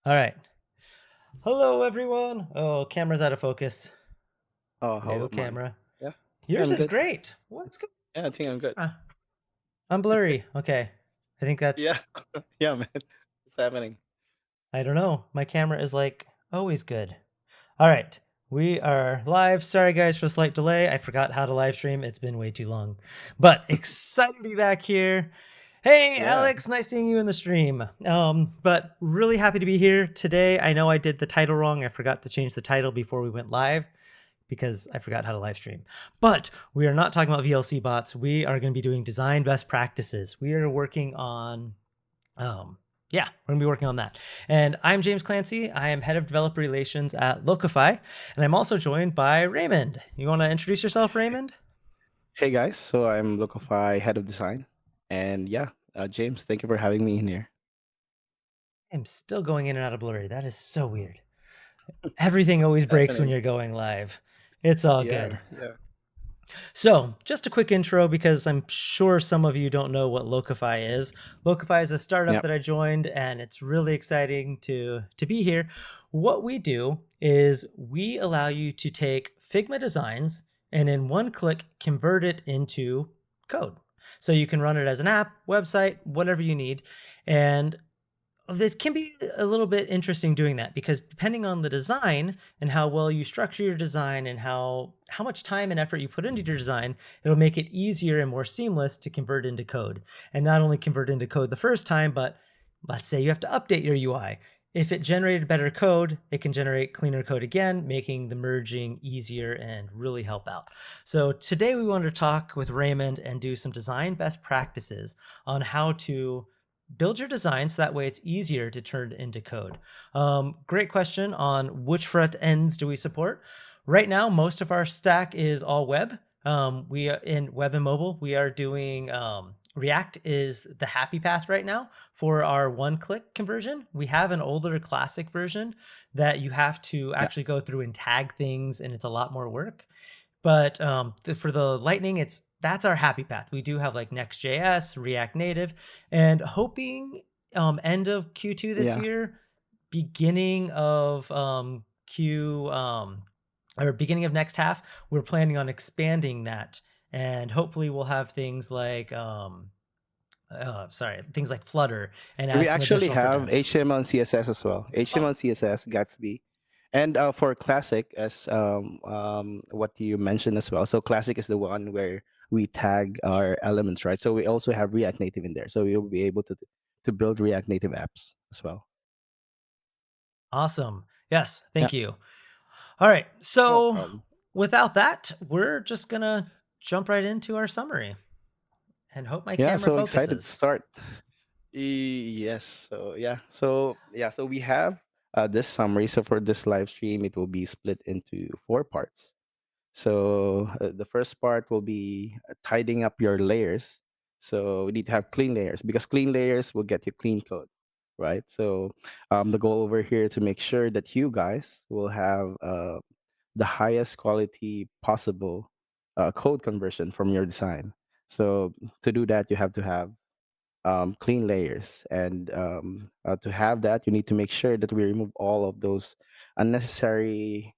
All right. Hello, everyone. Oh, camera's out of focus. Oh, how New am I? camera. Yeah, yeah, Yours I'm is good. great. What's going Yeah, I think I'm good. on? I'm blurry. Okay. I think Yeah, that's, yeah, man. What's happening? I don't know. My camera is like always good. All right. We are live. Sorry, guys, for the slight delay. I forgot how to live stream. It's been way too long. But excited to be back here. Hey, Yeah, Alex, nice seeing you in the stream. But really happy to be here today. I know I did the title wrong. I forgot to change the title before we went live, because I forgot how to live stream. But we are not talking about VLC bots. We are going to be doing design best practices. We are working on, yeah, we're going to be working on that. And I'm James Clancy. I am head of developer relations at Locofy, and I'm also joined by Raymond. You want to introduce yourself, Raymond? hey guys. So I'm Locofy head of design, and yeah, James, thank you for having me in here. I'm still going in and out of blurry. That is so weird. Everything always What's breaks when happening? you're going live. It's all Yeah, good. yeah, So, just a quick intro because I'm sure some of you don't know what Locofy is. Locofy is a startup yeah, that I joined, and it's really exciting to be here. What we do is we allow you to take Figma designs and in one click convert it into code. So you can run it as an app, website, whatever you need. And this can be a little bit interesting doing that, because depending on the design and how well you structure your design and how much time and effort you put into your design, it'll make it easier and more seamless to convert into code. And not only convert into code the first time, but let's say you have to update your UI. If it generated better code, it can generate cleaner code again, making the merging easier and really help out. So today we wanted to talk with Raymond and do some design best practices on how to build your design so that way it's easier to turn into code. Great question on which front ends do we support. Right now, most of our stack is all web. We are in web and mobile. We are doing React is the happy path right now for our one-click conversion. We have an older classic version that you have to yeah. actually go through and tag things, and it's a lot more work. But for the Lightning, that's our happy path. We do have like Next.js, React Native, and hoping end of Q2 this Yeah. year, beginning of Q or beginning of next half, we're planning on expanding that, and hopefully we'll have things like things like Flutter and We add some actually additional have front-ends. HTML and CSS as well. HTML and CSS, Gatsby, and for Classic, as what you mentioned as well. So Classic is the one where we tag our elements, right? So we also have React Native in there, so you'll be able to build React Native apps as well. Awesome. Yes, Yeah, thank you. All right. no So problem. without that, we're just gonna jump right into our summary and hope my Yeah, camera so excited to focuses. start. Yes. So we have this summary. So for this live stream, it will be split into four parts. So the first part will be tidying up your layers. So we need to have clean layers because clean layers will get you clean code, right? So the goal over here to make sure that you guys will have the highest quality possible code conversion from your design. So to do that, you have to have clean layers, and to have that, you need to make sure that we remove all of those unnecessary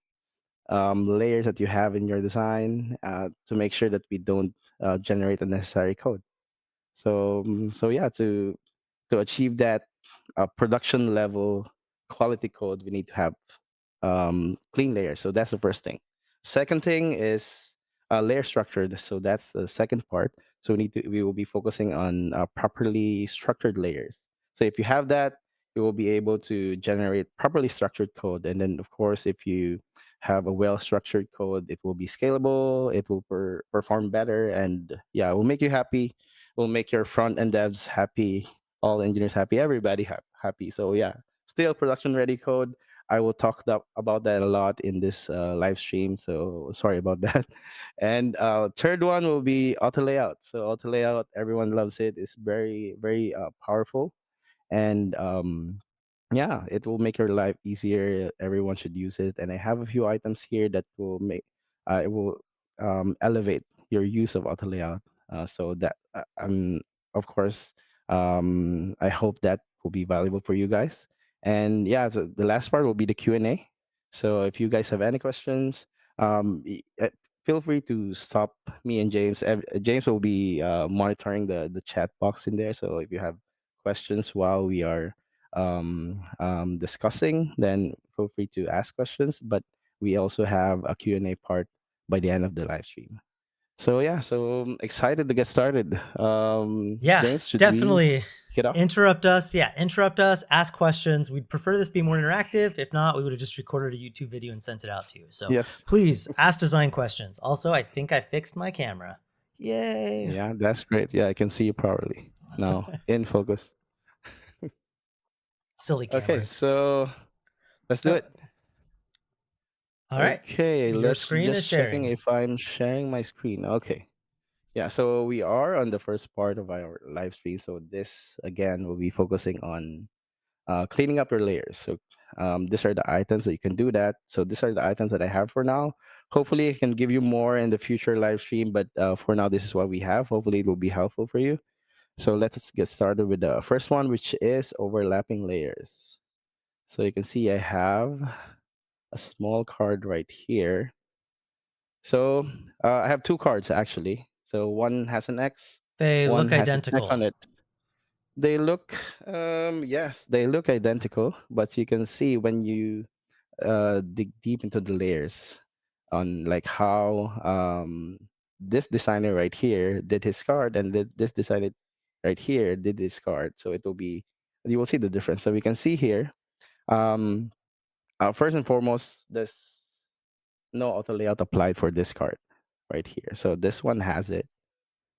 layers that you have in your design to make sure that we don't generate unnecessary code. So yeah, to achieve that production level quality code, we need to have clean layers. So that's the first thing. Second thing is layer structured. So that's the second part. So we will be focusing on properly structured layers. So if you have that, you will be able to generate properly structured code. And then of course, if you have a well structured code, it will be scalable. It will perform better, and yeah, it will make you happy. Will make your front end devs happy, all engineers happy, everybody happy. So yeah, still production ready code. I will talk about that a lot in this live stream. So sorry about that. And third one will be auto layout. So auto layout, everyone loves it. It's very powerful, and yeah, it will make your life easier. Everyone should use it. And I have a few items here that will make it will elevate your use of auto layout. So that of course, I hope that will be valuable for you guys. And yeah, the last part will be the Q&A. So if you guys have any questions, feel free to stop me and James. James will be monitoring the chat box in there. So if you have questions while we are discussing, then feel free to ask questions. But we also have a Q&A part by the end of the live stream. So yeah, so excited to get started. Yeah, James, should we definitely kick it off? interrupt us. Yeah, interrupt us, ask questions. We'd prefer this be more interactive. If not, we would have just recorded a YouTube video and sent it out to you. So Yes. please ask design questions. Also, I think I fixed my camera. Yay. Yeah, that's great. Yeah, I can see you properly now in focus. Silly Okay, cameras. so let's do Oh, it. all right. Okay, Your let's screen is just checking sharing. if I'm sharing my screen. Okay. Yeah, so we are on the first part of our live stream. So this again will be focusing on cleaning up your layers. So these are the items that you can do that. So these are the items that I have for now. Hopefully, I can give you more in the future live stream, but for now, this is what we have. Hopefully, it will be helpful for you. So let's get started with the first one, which is overlapping layers. So you can see I have a small card right here. So I have two cards actually. So one has an X, They one look has a check identical. on it. They look, yes, they look identical, but you can see when you dig deep into the layers on like how this designer right here did his card and this designer right here did this card. So it will be, you will see the difference. So we can see here, um, first and foremost, there's no auto layout applied for this card right here. So this one has it.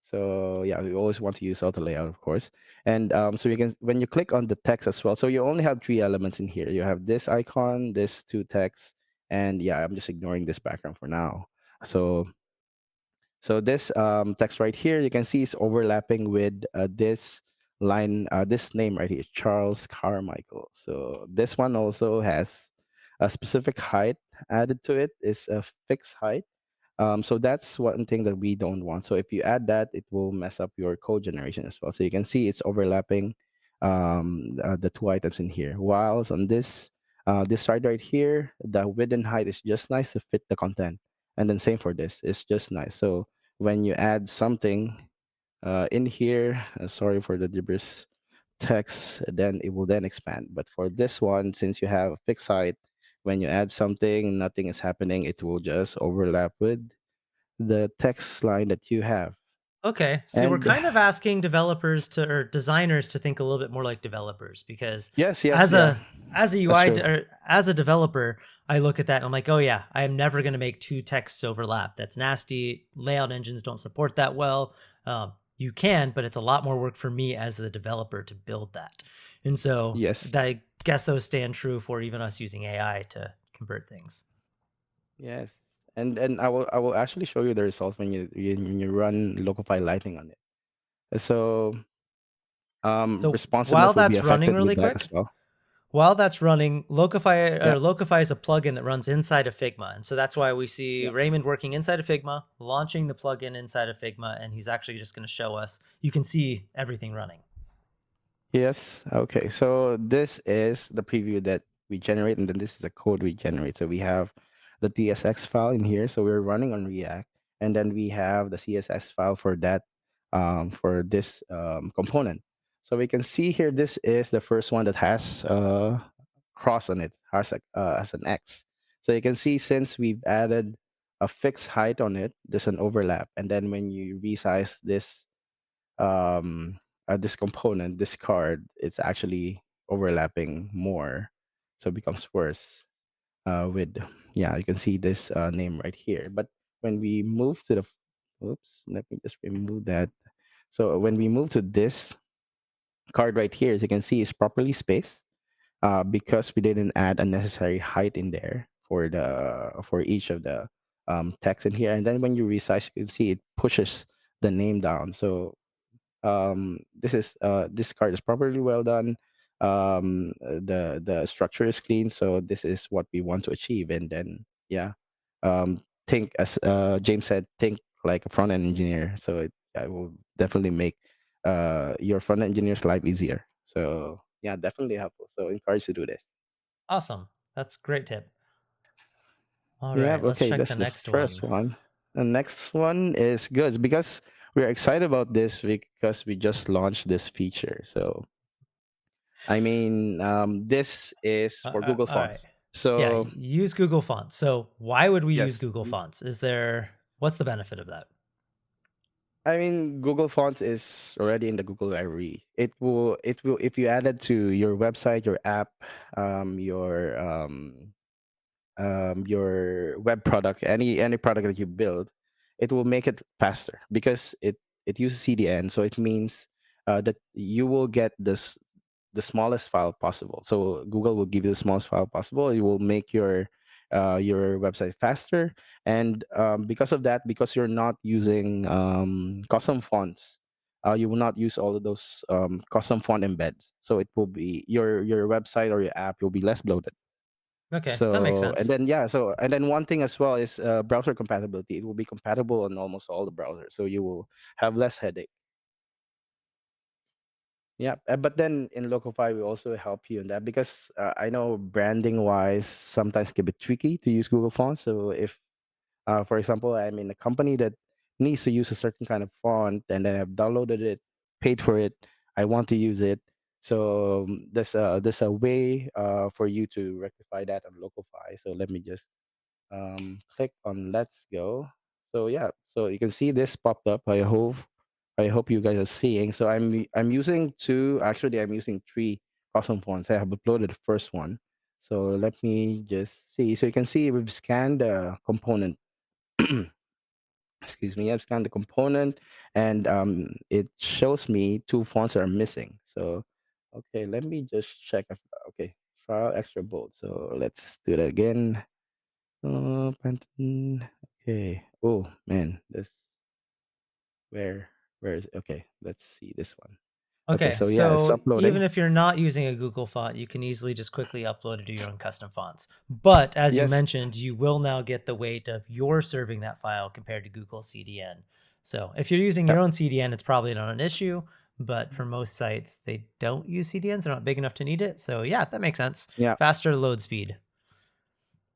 So yeah, we always want to use auto layout, of course. And so you can, when you click on the text as well, so you only have three elements in here. You have this icon, this two text, and yeah, I'm just ignoring this background for now. So this text right here, you can see is overlapping with this line, this name right here, Charles Carmichael. So this one also has a specific height added to it, is a fixed height. So that's one thing that we don't want. So if you add that, it will mess up your code generation as well. So you can see it's overlapping the two items in here. Whilst on this side right here, the width and height is just nice to fit the content. And then same for this, it's just nice. So when you add something in here, sorry for the gibberish text, then it will then expand. But for this one, since you have a fixed height, when you add something, nothing is happening. It will just overlap with the text line that you have. Okay, so we're And kind of asking developers to or designers to think a little bit more like developers because yes, as yeah, a that's UI true. or as a developer, I look at that and I'm like, oh yeah, I am never going to make two texts overlap. That's nasty. Layout engines don't support that well. You can, but it's a lot more work for me as the developer to build that. And so Yes, I guess those stand true for even us using AI to convert things. yes. And I will actually show you the results when you run Locofy Lightning on it. So So while responsiveness will be that's running affected really with that as quick, well. while that's running, Yeah. Locofy is a plugin that runs inside of Figma. And so that's why we see Yeah. Raymond working inside of Figma, launching the plugin inside of Figma, and he's actually just going to show us. You can see everything running. Yes. Okay. So this is the preview that we generate, and then this is the code we generate. So we have the TSX file in here. So we're running on React, and then we have the CSS file for that, for this component. So we can see here, this is the first one that has cross on it, has an X. So you can see since we've added a fixed height on it, there's an overlap, and then when you resize um this component, this card, it's actually overlapping more, so it becomes worse with, yeah, you can see this name right here. But when we move to the oops, let me just remove that. So when we move to this card right here, as you can see, it's properly spaced because we didn't add unnecessary height in there for each of the text in here. And then when you resize, you can see it pushes the name down. So this card is properly well done. The structure is clean, so this is what we want to achieve. And then yeah, think, as James said, think like a front end engineer. So it will definitely make your front end engineer's life easier. So yeah, definitely helpful. So encourage to do this. Awesome. That's a great tip. All Yeah, right, let's okay, check that's the the next first one. one. The next one is good because we're excited about this because we just launched this feature. So, I mean, this is for Google All right. Fonts. Yeah, So, use Google Fonts. So, why would we use yes, Google Fonts? What's the benefit of that? I mean, Google Fonts is already in the Google library. It will, if you add it to your website, your app, your your web product, any product that you build, it will make it faster because it uses CDN. So it means that you will get the smallest file possible. So Google will give you the smallest file possible. It will make your website faster, and because of that, because you're not using custom fonts, you will not use all of those custom font embeds. So it will be your website or your app will be less bloated. Okay, that makes So and sense. then yeah, so and then one thing as well is browser compatibility. It will be compatible on almost all the browsers, so you will have less headache. Yeah, but then in Locofy we also help you in that because I know branding wise sometimes can be tricky to use Google Fonts. So if, for example, I'm in a company that needs to use a certain kind of font and then I've downloaded it, paid for it, I want to use it. So there's a way for you to rectify that on Locofy. So let me just click on let's go. So yeah, so you can see this popped up. I hope you guys are seeing. So I'm using two, actually I'm using three custom fonts. I have uploaded the first one. So let me just see. So you can see we've scanned the component. Excuse me, I've scanned the component, and it shows me two fonts that are missing. So okay, let me just check if, okay, trial extra bold. So let's do that again. Pantone. Okay. Oh man, this where where is okay? Let's see this one. Okay, Okay, so yeah, it's so even uploading. if you're not using a Google font, you can easily just quickly upload it to your own custom fonts. But as you Yes. mentioned, you will now get the weight of your serving that file compared to Google CDN. So if you're using your Yep. own CDN, it's probably not an issue. But for most sites, they don't use CDNs. They're not big enough to need it. So yeah, that makes sense. Yeah. Faster load speed.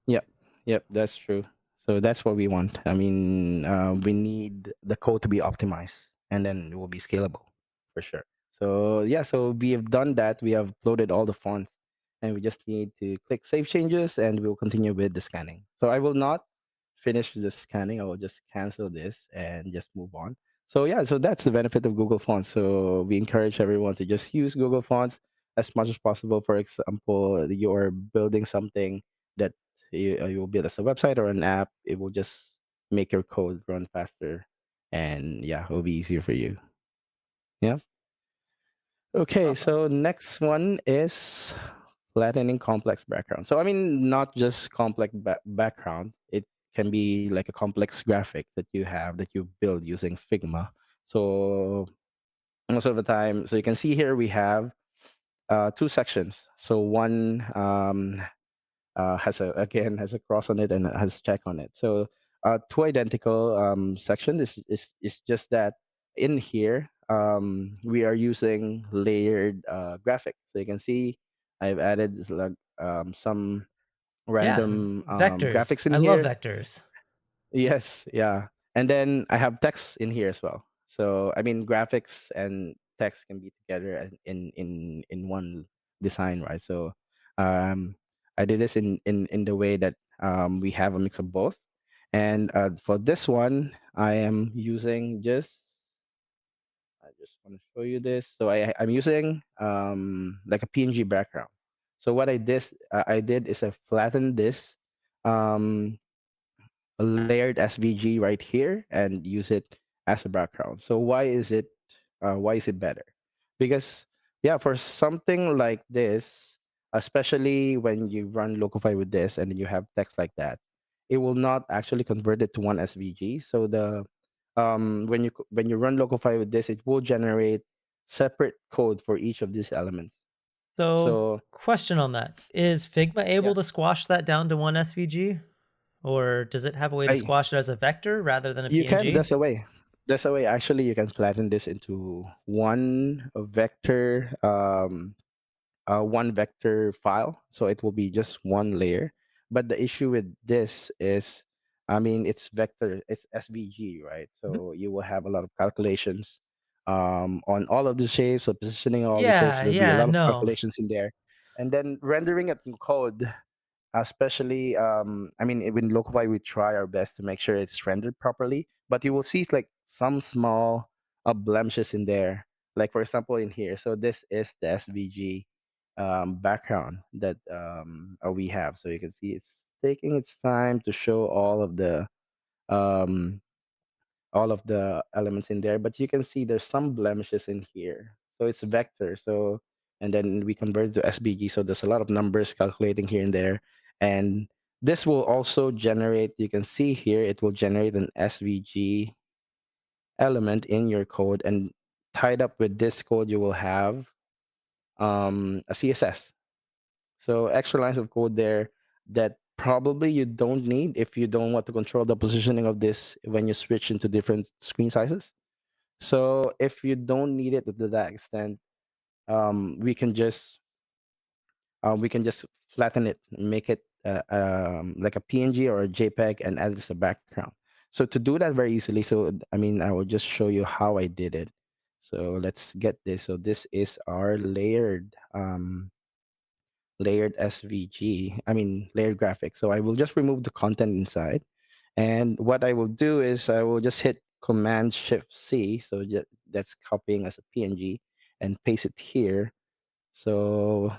Yep, yep, that's true. So that's what we want. I mean, we need the code to be optimized, and then it will be scalable for sure. So yeah, so we have done that. We have uploaded all the fonts, and we just need to click save changes, and we'll continue with the scanning. So I will not finish the scanning. I will just cancel this and just move on. So yeah, so that's the benefit of Google Fonts. So we encourage everyone to just use Google Fonts as much as possible. For example, you're building something that you will build as a website or an app. It will just make your code run faster, and yeah, it will be easier for you. Yeah. Okay, Awesome. so next one is flattening complex background. So I mean, not just complex background. It can be like a complex graphic that you have that you build using Figma. So most of the time, so you can see here we have two sections. So one has a again has a cross on it and has check on it. So two identical section is just that in here we are using layered graphics. So you can see I've added like some Yeah, random vectors. graphics in I love here. vectors. Yes, yeah. And then I have text in here as well. So I mean graphics and text can be together in one design, right? So um I did this in the way that we have a mix of both. And for this one, I am using just I just want to show you this. So I'm using like a PNG background. So what I did is I flattened this um a layered SVG right here and use it as a background. So why is it better? Because yeah, for something like this, especially when you run Locofy with this and then you have text like that, it will not actually convert it to one SVG. So the when you run Locofy with this, it will generate separate code for each of these elements. So, So question on that. Is Figma able yeah, to squash that down to one SVG? Or does it have a way to I squash it as a vector rather than a you can. PNG? There's a way. There's a way. Actually, you can flatten this into one vector one vector file, so it will be just one layer. But the issue with this is, I mean, it's vector, it's SVG, right? Mhm. So you will have a lot of calculations on all of the shapes, so positioning all the shapes. Yeah, There'll be a yeah, lot of no. calculations in there, and then rendering it in code, especially I mean, in Locofy we try our best to make sure it's rendered properly, but you will see like some small blemishes in there, like for example in here. So this is the SVG background that we have, so you can see it's taking its time to show um, all of the elements in there, but you can see there's some blemishes in here. So it's vector. So and then we convert to SVG. So there's a lot of numbers calculating here and there. And this will also generate, you can see here, it will generate an SVG element in your code. And tied up with this code, you will have a CSS. So extra lines of code there that probably you don't need if you don't want to control the positioning of this when you switch into different screen sizes. So if you don't need it to that extent, we can just flatten it, make it like a PNG or a JPEG, and add it as a background. So to do that very easily, so I mean, I will just show you how I did it. So let's get this. So this is our layered SVG. I mean layered graphic. So I will just remove the content inside, and what I will do is I will just hit Command Shift C. So that's copying as a PNG and paste it here. So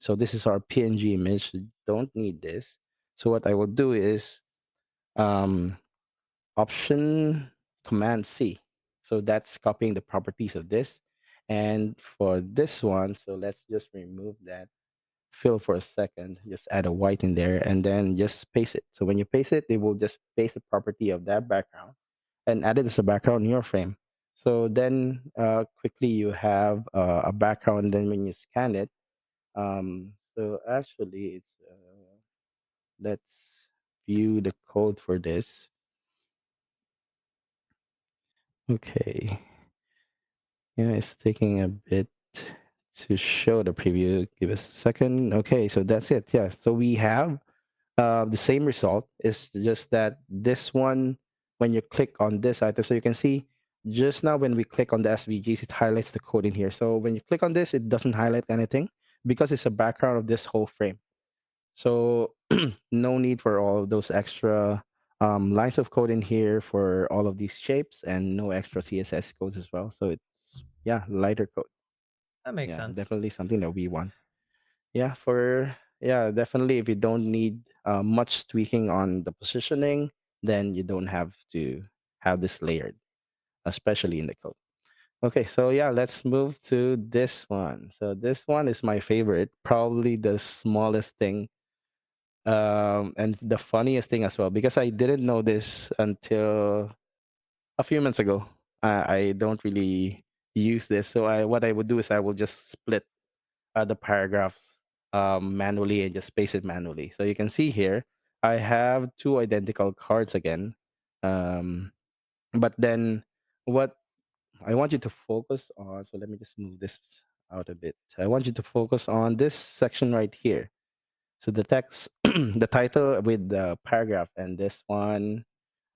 this is our PNG image. Don't need this. So what I will do is um, Option Command C. So that's copying the properties of this. And for this one, so let's just remove that fill for a second, just add a white in there, and then just paste it. So when you paste it, it will just paste the property of that background and add it as a background in your frame. So then quickly you have a background. And then when you scan it, so actually it's let's view the code for this. Okay, yeah, it's taking a bit to show the preview. Give us a second. Okay, so that's it. Yeah, so we have the same result. Is just that this one, when you click on this item, so you can see just now when we click on the SVGs, it highlights the code in here. So when you click on this, it doesn't highlight anything because it's a background of this whole frame. So no need for all of those extra lines of code in here for all of these shapes, and no extra CSS codes as well. So it's, yeah, lighter code. That makes Yeah, sense. definitely something that we want. Yeah, definitely if you don't need much tweaking on the positioning, then you don't have to have this layered, especially in the code. Okay, so yeah, let's move to this one. So this one is my favorite, probably the smallest thing, and the funniest thing as well, because I didn't know this until a few months ago. I don't really use this, so what I would do is I will just split the paragraphs manually and just paste it manually. So you can see here, I have two identical cards again. Um, but then what I want you to focus on, so let me just move this out a bit. I want you to focus on this section right here. So the text, the title with the paragraph, and this one,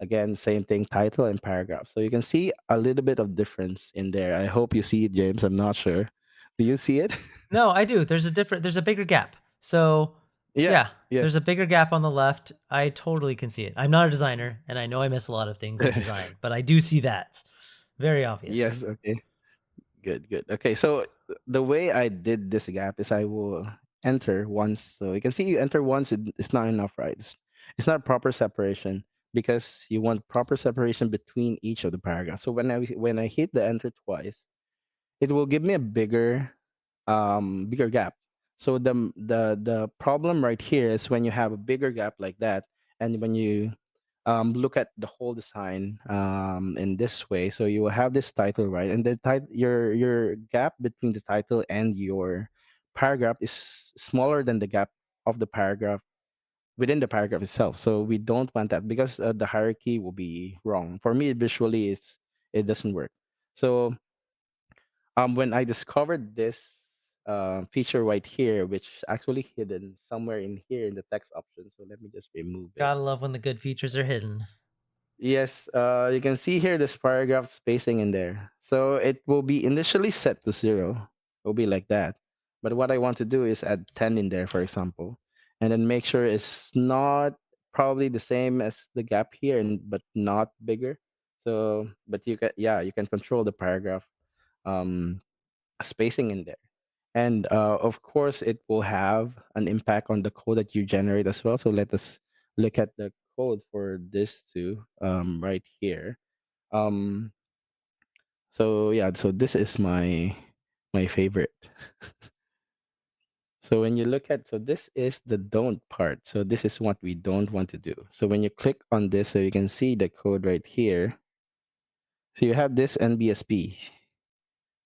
again, same thing, title and paragraph. So you can see a little bit of difference in there. I hope you see it, James. I'm not sure. Do you see it? No, I do. There's a bigger gap. So, Yeah. yeah, there's a Yes. bigger gap on the left. I totally can see it. I'm not a designer, and I know I miss a lot of things in design, but I do see that. Very obvious. Yes. Okay. Good. Good. Okay. So the way I did this gap is I will enter once. So you can see you enter once. It's not enough, right? It's not proper separation because you want proper separation between each of the paragraphs. So when I hit the enter twice, it will give me a bigger gap. So the problem right here is when you have a bigger gap like that, and when you look at the whole design in this way, so you will have this title, right, and the title, your gap between the title and your paragraph is smaller than the gap of the paragraph within the paragraph itself. So we don't want that because the hierarchy will be wrong. For me, visually, it doesn't work. So when I discovered this, feature right here, which is actually hidden somewhere in here in the text option. So let me just remove it. Gotta love when the good features are hidden. Yes, you can see here this paragraph spacing in there. So it will be initially set to 0. It will be like that. But what I want to do is add 10 in there, for example, and then make sure it's not probably the same as the gap here, but not bigger. So, but you can, yeah, you can control the paragraph um, spacing in there. And of course, it will have an impact on the code that you generate as well. So let us look at the code for this too, right here. Um, so yeah, so this is my favorite. So when you look at, so this is the don't part. So this is what we don't want to do. So when you click on this, so you can see the code right here. So you have this NBSP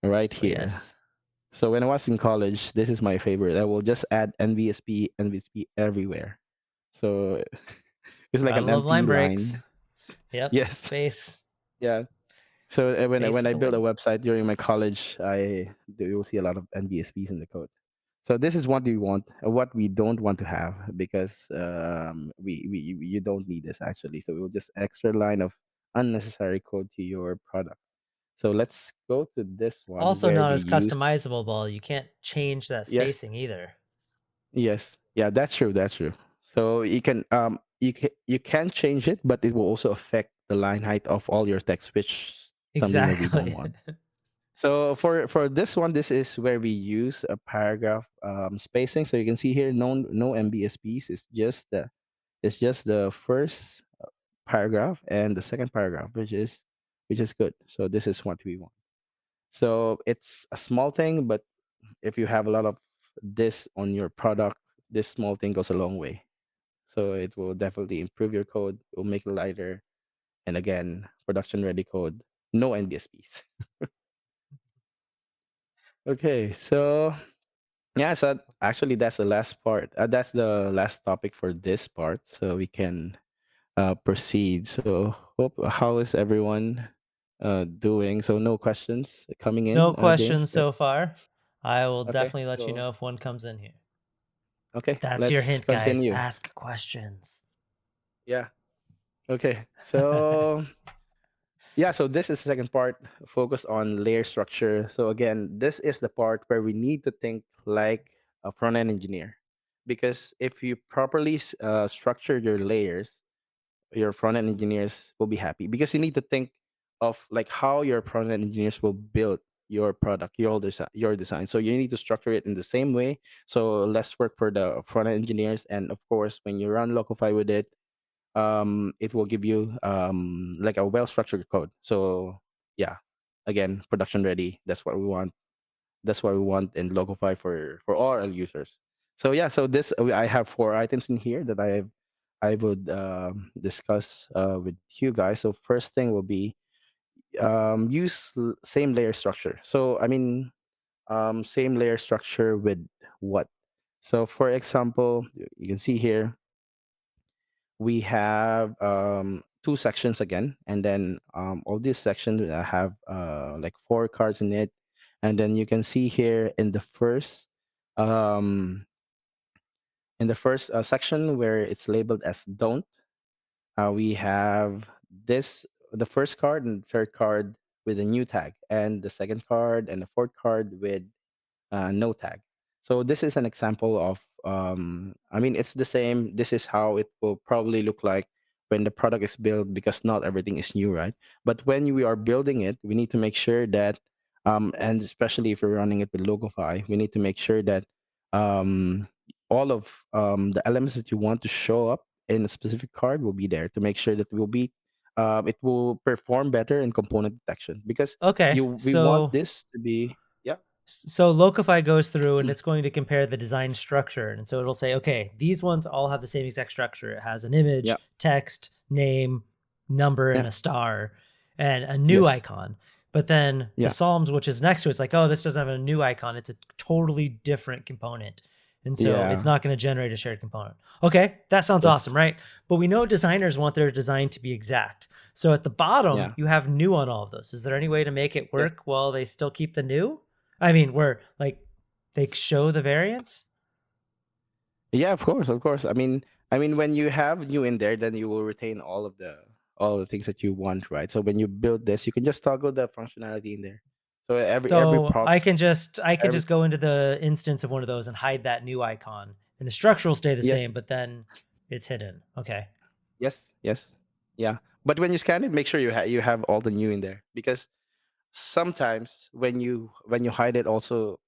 right Oh, here. yes. So when I was in college, this is my favorite. I will just add NVSP, NVSP everywhere. So it's like Gotta an love empty line breaks. line. Yep. Yes. Space. Yeah. So Space when for I the built a win. website during my college, you will see a lot of NVSPs in the code. So this is what we want, what we don't want to have, because we you don't need this actually. So it will just extra line of unnecessary code to your product. So let's go to this one Also where not we as use. customizable, ball. You can't change that Yes. spacing either. Yes. Yeah, that's true. That's true. So you can change it, but it will also affect the line height of all your text, which something that we don't Exactly. want. So for this one, this is where we use a paragraph spacing. So you can see here, no MBSPs. It's just the first paragraph and the second paragraph, which is good. So this is what we want. So it's a small thing, but if you have a lot of this on your product, this small thing goes a long way. So it will definitely improve your code, it will make it lighter, and again, production ready code, no NBSPs. Okay, so yeah, so actually that's the last part. That's the last topic for this part, so we can proceed. So hope, how is everyone doing? So no questions coming No in, James. questions so far. I will Okay, definitely let you so know if one comes in here. okay, That's your let's hint, guys. continue. Ask questions. Yeah. Okay. So yeah, so this is the second part, focus on layer structure. So again, this is the part where we need to think like a front end engineer, because if you properly structure your layers, your front end engineers will be happy, because you need to think of like how your front end engineers will build your product, your design. So you need to structure it in the same way. So less work for the front end engineers, and of course, when you run Locofy with it, it will give you like a well structured code. So yeah, again, production ready. That's what we want. That's what we want in Locofy for all our users. So yeah, so this I have 4 items in here that I would discuss with you guys. So first thing will be use same layer structure. So I mean, same layer structure with what? So for example, you can see here we have 2 sections again, and then all these sections have like 4 cards in it, and then you can see here um, in the first section where it's labeled as don't, we have this the first card and the third card with a new tag, and the second card and the fourth card with no tag. So this is an example of, I mean, it's the same. This is how it will probably look like when the product is built, because not everything is new, right? But when we are building it, we need to make sure that, and especially if we're running it with Logify, we need to make sure that um, all of the elements that you want to show up in a specific card will be there, to make sure that it will perform better in component detection, because Okay, we want so this to be, yeah. so Locofy goes through and it's going to compare the design structure. And so it'll say, okay, these ones all have the same exact structure. It has an Yeah. image, text, name, number, Yeah. and a star and a new Yes. icon. But then the Yeah. Psalms, which is next to it, it's like, oh, this doesn't have a new icon. It's a totally different component. And so it's Yeah. not going to generate a shared component. Okay, that sounds Yes. awesome, right? But we know designers want their design to be exact. So at the bottom, Yeah. you have new on all of those. Is there any way to make it Yes. work while they still keep the new? I mean, we're like they show the variance? Yeah, of course, of course. I mean, when you have new in there, then you will retain all the things that you want, right? So when you build this, you can just toggle the functionality in there. So every So props, I can every just go into the instance of one of those and hide that new icon, and the structure will stay the yes, same, but then it's hidden. Okay. yes, yes, yeah. But when you scan it, make sure you have all the new in there, because sometimes when you hide it also,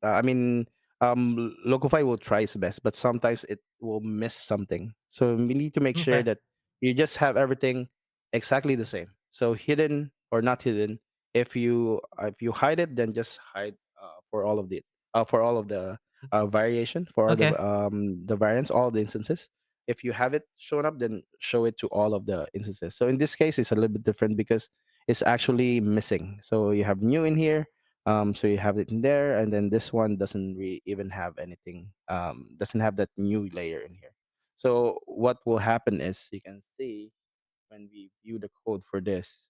Locofy will try its best, but sometimes it will miss something, so we need to make sure Okay. that you just have everything exactly the same, so hidden or not hidden. If you hide it, then just hide for all of the variation, for Okay. the variants, all the instances. If you have it shown up, then show it to all of the instances. So in this case it's a little bit different because is actually missing. So you have new in here. So you have it in there, and then this one doesn't even have anything. Doesn't have that new layer in here. So what will happen is you can see when we view the code for this.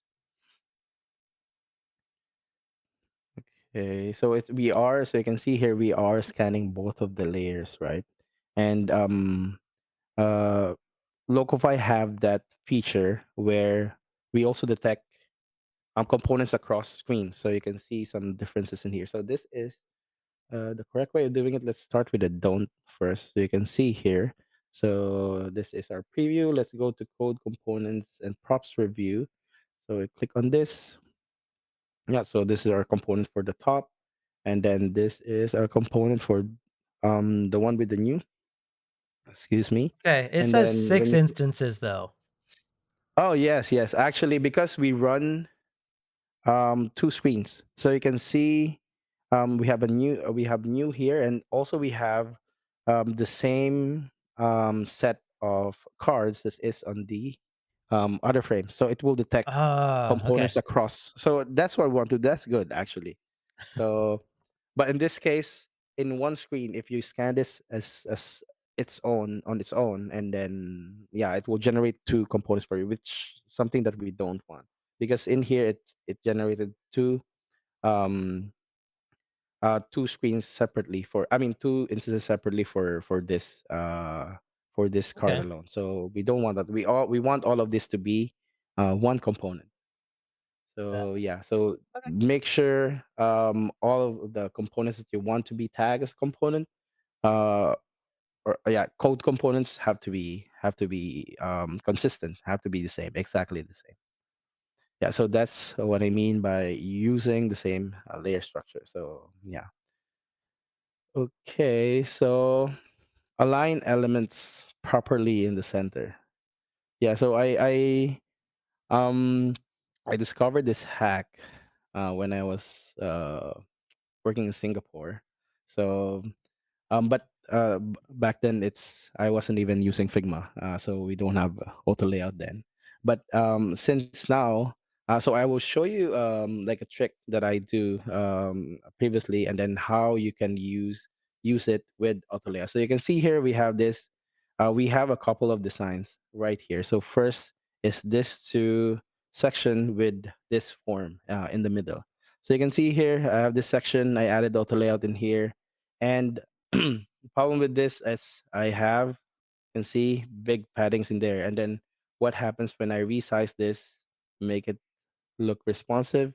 Okay, so so you can see here we are scanning both of the layers, right? And uh, Locofy have that feature where we also detect components across screens. So you can see some differences in here. So this is the correct way of doing it. Let's start with the don't first. So you can see here. So this is our preview. Let's go to code components and props review. So we click on this. Yeah, so this is our component for the top. And then this is our component for the one with the new, excuse me. Okay. It And says then 6 when you, instances though. oh, yes, yes. Actually, because we run two screens, so you can see we have new here, and also we have the same set of cards that is on the other frame, so it will detect Ah, okay. components across. So that's what we want to. That's good, actually. So but in this case, in one screen, if you scan this as its own on its own, and then yeah, it will generate two components for you, which something that we don't want, because in here it generated um two screens separately for, two instances separately for this card Okay. alone. So we don't want that. We want all of this to be one component. That So yeah, so okay. make sure all of the components that you want to be tagged as component, uh or yeah, code components have to be consistent, have to be the same, exactly the same. Yeah, so that's what I mean by using the same layer structure. So yeah. Okay, so align elements properly in the center. Yeah, so um I discovered this hack when I was working in Singapore. So but back then I wasn't even using Figma, so we don't have auto layout then. But since now, so I will show you like a trick that I do previously, and then how you can use it with auto layout. So you can see here we have this. We have a couple of designs right here. So first is this two section with this form in the middle. So you can see here I have this section. I added auto layout in here, and the problem with this is I have, can see big paddings in there, and then what happens when I resize this, make it look responsive,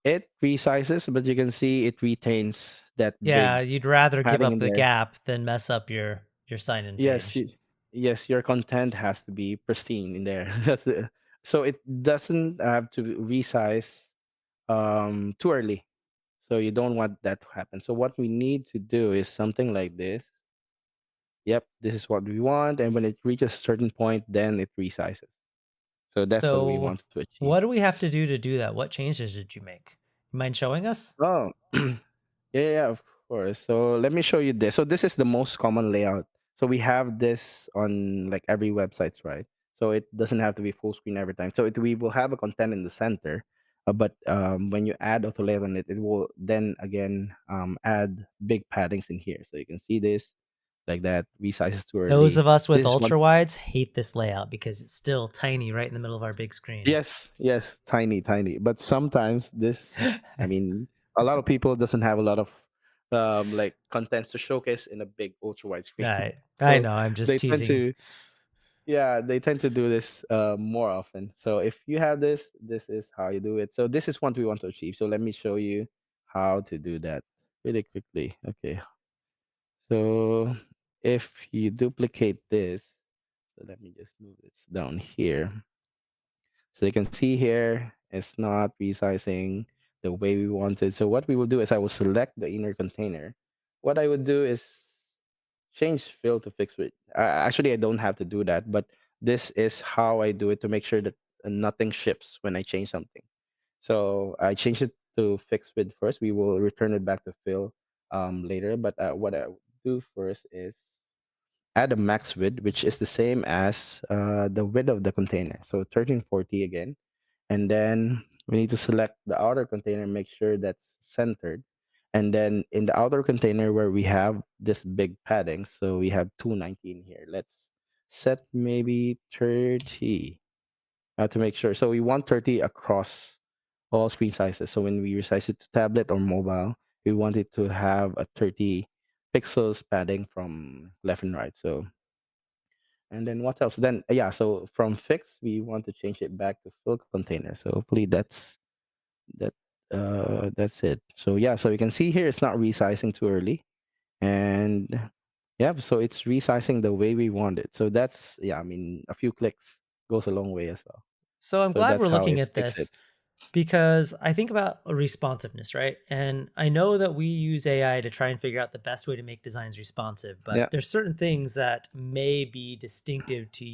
it resizes, but you can see it retains that Yeah, big you'd rather give padding up in the there. gap than mess up your sign-in Yes, page. yes, your content has to be pristine in there. So it doesn't have to resize too early, so you don't want that to happen. So what we need to do is something like this. Yep, this is what we want. And when it reaches a certain point, then it resizes. So that's what we So, want to achieve. what do we have to do that? What changes did you make? You mind showing us? Oh, yeah, yeah, of course. So let me show you this. So this is the most common layout. So we have this on like every website, right? So it doesn't have to be full screen every time. So we will have a content in the center, but when you add auto layout on it, it will then again add big paddings in here. So you can see this like that. Resizes too Those early. of us with This is one. ultra wides hate this layout because it's still tiny right in the middle of our big screen. Yes, yes, tiny, tiny. But sometimes this, I mean, a lot of people doesn't have a lot of like contents to showcase in a big ultra wide screen. I So know, I'm just they tend teasing. to, yeah, they tend to do this more often. So if you have this, this is how you do it. So this is what we want to achieve. So let me show you how to do that really quickly. Okay. So if you duplicate this, so let me just move this down here. So you can see here, it's not resizing the way we wanted. So what we will do is I will select the inner container. What I would do is change fill to fixed width. Actually, I don't have to do that, but this is how I do it to make sure that nothing shifts when I change something. So I change it to fixed width first. We will return it back to fill later. But what I do first is add a max width, which is the same as the width of the container. So 1340 again. And then we need to select the outer container, make sure that's centered. And then in the outer container where we have this big padding, so we have 219 here. Let's set maybe 30 to make sure. So we want 30 across all screen sizes. So when we resize it to tablet or mobile, we want it to have a 30 pixels padding from left and right. So and then what else? Then yeah, so from fixed, we want to change it back to full container. So hopefully that that's it. So yeah, so you can see here it's not resizing too early. And yeah, so it's resizing the way we want it. So that's yeah, I mean a few clicks goes a long way as well. So I'm So glad that's we're how I looking at fix it. this because I think about responsiveness, right? And I know that we use AI to try and figure out the best way to make designs responsive, but Yeah. there's certain things that may be distinctive to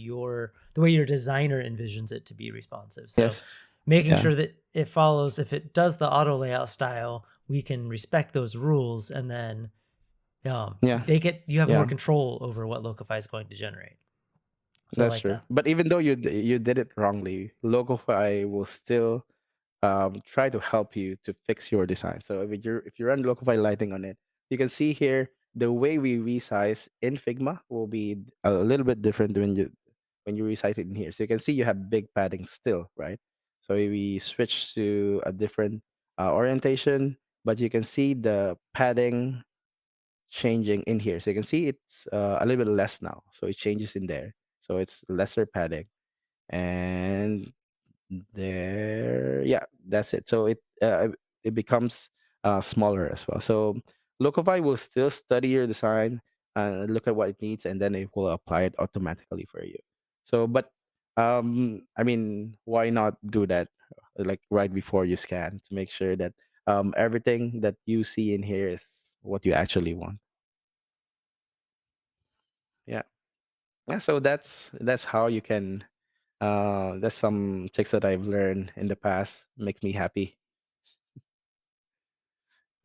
the way your designer envisions it to be responsive. So Yes. making Yeah. sure that it follows, if it does the auto layout style, we can respect those rules, and then Yeah. you have more Yeah. control over what Locofy is going to generate. So I That's like true. that. But even though you did it wrongly, Logofy will still try to help you to fix your design. So if you run Locofy lighting on it, you can see here the way we resize in Figma will be a little bit different when you resize it in here. So you can see you have big padding still, right? So we switch to a different orientation, but you can see the padding changing in here. So you can see it's a little bit less now. So it changes in there. So it's lesser padding and there yeah, that's it. So it becomes smaller as well. So Locofy will still study your design and look at what it needs, and then it will apply it automatically for you. So but I mean, why not do that like right before you scan to make sure that everything that you see in here is what you actually want. Yeah. Yeah, so that's how you can that's some tricks that I've learned in the past. Makes me happy.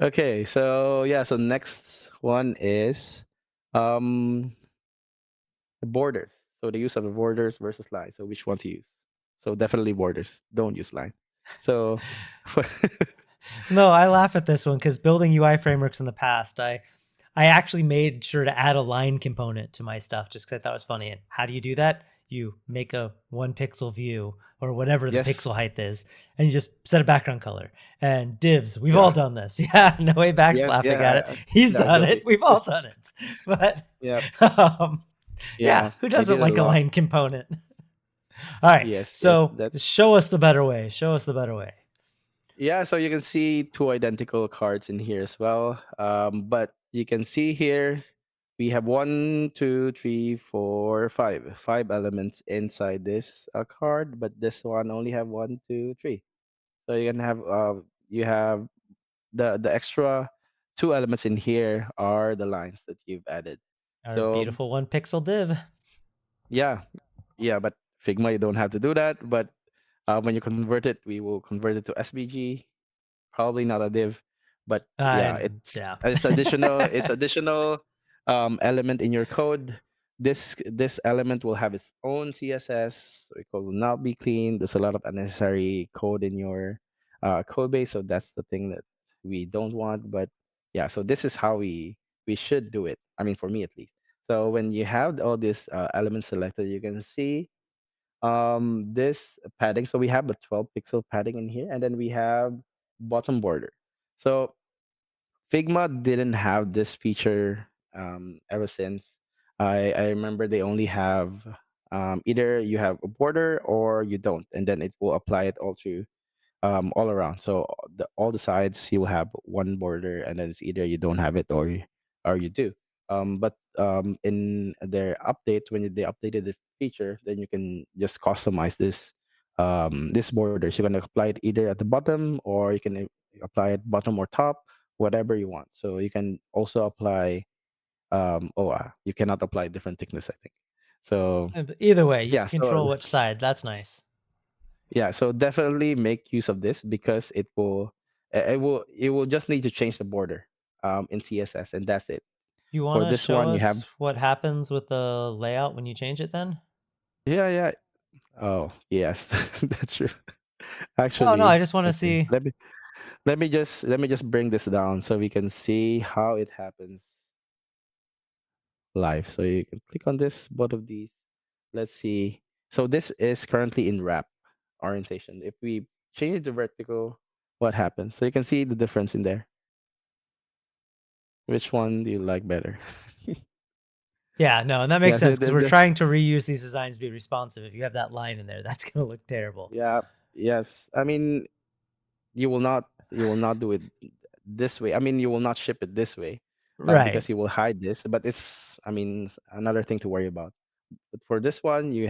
Okay, so yeah, so next one is um the borders. So the use of the borders versus lines. So which ones you use? So definitely borders. Don't use line. So for No, I laugh at this one because building UI frameworks in the past, I actually made sure to add a line component to my stuff just because I thought it was funny. And how do you do that? You make a 1 pixel view or whatever the yes, pixel height is, and you just set a background color. And divs, we've all yeah, done this. Yeah, no way back's yes, laughing at it. yeah, He's yeah. I done do. it. We've all done it. But Yeah, um, yeah, yeah. who I doesn't did a like a lot. line component? All right, Yes, yes. so That show us the better way. Show us the better way. Yeah, so you can see two identical cards in here as well. But you can see here we have one, two, three, four, five, five elements inside this card, but this one only have one, two, three. So you can have you have the extra two elements in here are the lines that you've added. Our So beautiful 1 pixel div. yeah, yeah, but Figma you don't have to do that. But when you convert it, we will convert it to SVG. Probably not a div, but yeah, Yeah. it's additional element in your code. This element will have its own CSS, so it will not be clean. There's a lot of unnecessary code in your code base, so that's the thing that we don't want. But yeah, so this is how we should do it. I mean, for me at least. So when you have all these elements selected, you can see this padding. So we have a 12 pixel padding in here, and then we have bottom border. So Figma didn't have this feature ever since. I remember they only have either you have a border or you don't, and then it will apply it all around. So all the sides you will have one border, and then it's either you don't have it or you do. But in their update, they updated the feature, then you can just customize this borders. You're gonna apply it either at the bottom, or you can apply it bottom or top, whatever you want. So you can also apply. You cannot apply different thickness, I think. So But either way, you yeah, can so control which side. That's nice. yeah, so definitely make use of this because it will just need to change the border in CSS, and that's it. You want For to this show one, you have us what happens with the layout when you change it then? yeah, yeah. Oh yes, that's true. No, no, I Actually, just want to okay. see. Let me just bring this down so we can see how it happens live. So you can click on this, both of these. Let's see. So this is currently in wrap orientation. If we change the vertical, what happens? So you can see the difference in there. Which one do you like better? Yeah, no, and that makes Yeah, so sense because we're this, trying to reuse these designs to be responsive. If you have that line in there, that's gonna look terrible. yeah, yes. I mean, you will not do it this way. I mean, you will not ship it this way, Right. because you will hide this. But it's, I mean, another thing to worry about. But for this one, you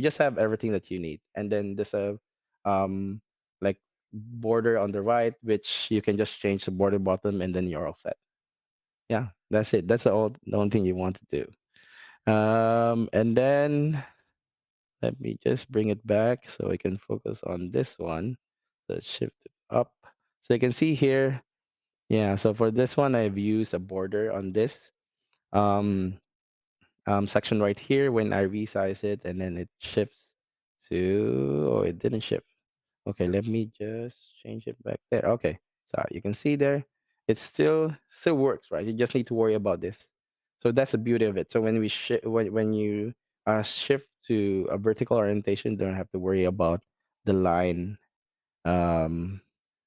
just have everything that you need, and then there's a um like border on the right, which you can just change the border bottom, and then you're all set. Yeah, that's it. That's the only thing you want to do. And then let me just bring it back so I can focus on this one. Let's shift it up. So you can see here, yeah, so for this one, I've used a border on this um, section right here when I resize it, and then it shifts to, oh, it didn't shift. Okay, let me just change it back there. Okay, so you can see there, it still works, right? You just need to worry about this. So that's the beauty of it. So when you shift to a vertical orientation, you don't have to worry about the line um,